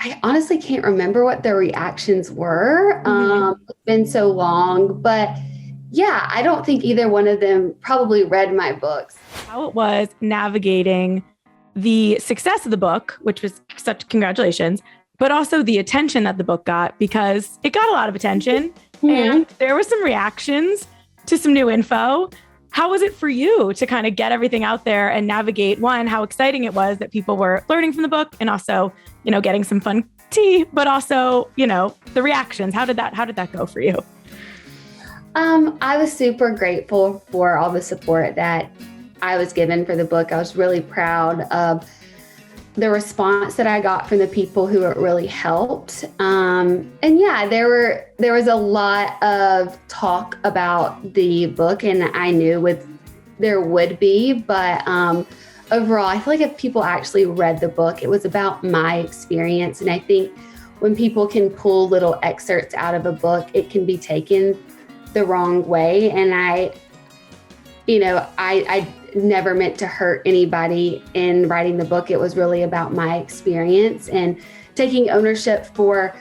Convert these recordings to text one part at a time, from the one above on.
I honestly can't remember what the reactions were. It's been so long, but yeah, I don't think either one of them probably read my books. How it was navigating the success of the book, which was such congratulations, but also the attention that the book got, because it got a lot of attention and there were some reactions to some new info. How was it for you to kind of get everything out there and navigate, one, how exciting it was that people were learning from the book and also, getting some fun tea, but also, the reactions. How did that go for you? I was super grateful for all the support that I was given for the book. I was really proud of the response that I got from the people who it really helped. And yeah, there was a lot of talk about the book, and I knew there would be, but overall, I feel like if people actually read the book, it was about my experience. And I think when people can pull little excerpts out of a book, it can be taken the wrong way. And I never meant to hurt anybody in writing the book. It was really about my experience and taking ownership for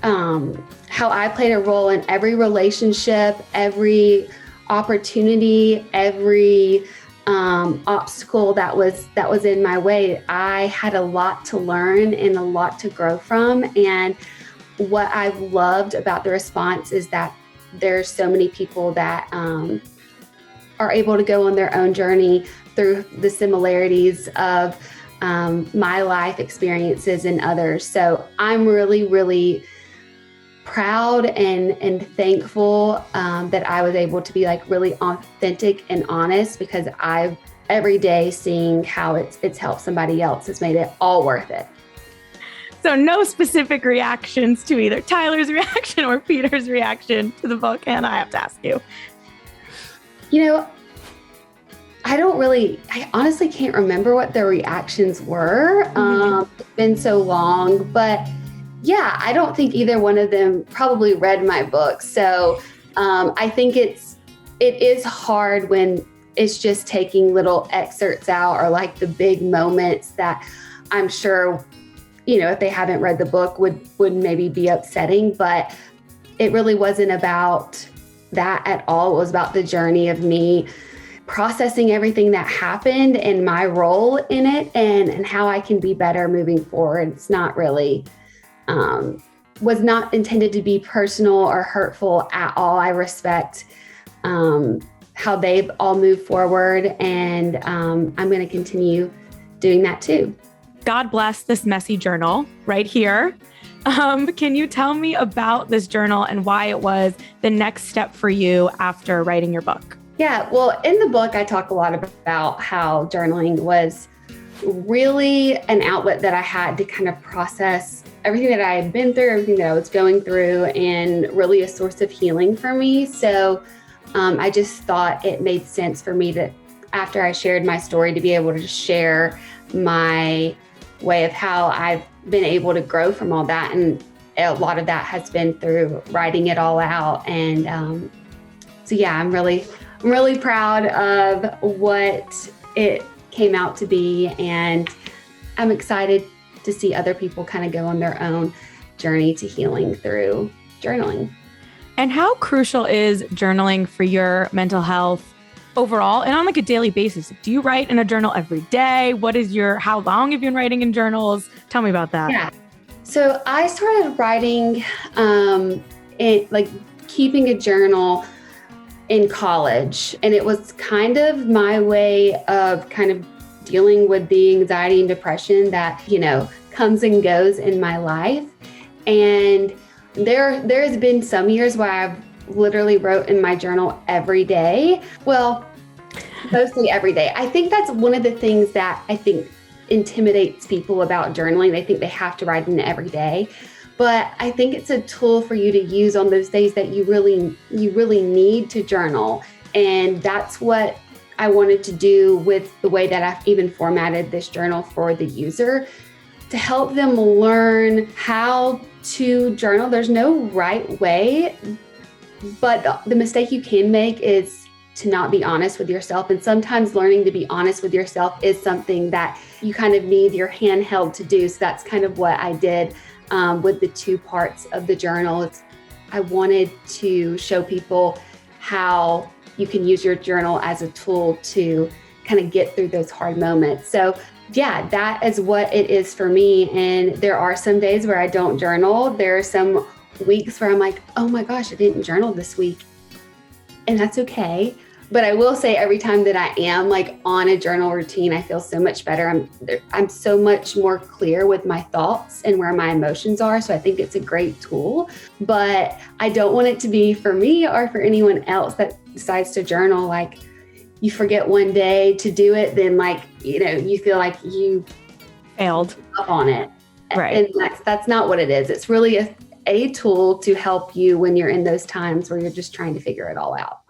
how I played a role in every relationship, every opportunity, every obstacle that was in my way. I had a lot to learn and a lot to grow from. And what I've loved about the response is that there's so many people that are able to go on their own journey through the similarities of my life experiences and others. So I'm really, really proud and thankful that I was able to be really authentic and honest, because every day seeing how it's helped somebody else has made it all worth it. So no specific reactions to either Tyler's reaction or Peter's reaction to the book, and I have to ask you. I honestly can't remember what the reactions were. It's been so long, but yeah, I don't think either one of them probably read my book. So I think it is hard when it's just taking little excerpts out, or the big moments that I'm sure, if they haven't read the book would maybe be upsetting, but it really wasn't about that at all. It was about the journey of me processing everything that happened and my role in it, and how I can be better moving forward. It's not really, was not intended to be personal or hurtful at all. I respect how they've all moved forward, and I'm going to continue doing that too. God bless this messy journal right here. Can you tell me about this journal and why it was the next step for you after writing your book? Yeah, well, in the book, I talk a lot about how journaling was really an outlet that I had to kind of process everything that I had been through, everything that I was going through, and really a source of healing for me. So I just thought it made sense for me to, after I shared my story, to be able to share my way of how I've been able to grow from all that. And a lot of that has been through writing it all out. And so yeah, I'm really proud of what it came out to be. And I'm excited to see other people kind of go on their own journey to healing through journaling. And how crucial is journaling for your mental health overall and on a daily basis? Do you write in a journal every day? How long have you been writing in journals? Tell me about that. Yeah. So I started writing, keeping a journal in college. And it was kind of my way of kind of dealing with the anxiety and depression that, comes and goes in my life. And there's been some years where I've literally wrote in my journal every day. Well, mostly every day. I think that's one of the things that I think intimidates people about journaling. They think they have to write in every day. But I think it's a tool for you to use on those days that you really need to journal. And that's what I wanted to do with the way that I've even formatted this journal for the user, to help them learn how to journal. There's no right way, but the mistake you can make is to not be honest with yourself. And sometimes learning to be honest with yourself is something that you kind of need your hand held to do. So that's kind of what I did with the 2 parts of the journal. I wanted to show people how you can use your journal as a tool to kind of get through those hard moments. So yeah, that is what it is for me. And there are some days where I don't journal. There are some weeks where I'm like, oh my gosh, I didn't journal this week. And that's okay. But I will say every time that I am like on a journal routine, I feel so much better. I'm so much more clear with my thoughts and where my emotions are. So I think it's a great tool, but I don't want it to be for me or for anyone else that decides to journal. Like you forget one day to do it, then like, you feel like you failed up on it. Right. And that's not what it is. It's really a tool to help you when you're in those times where you're just trying to figure it all out.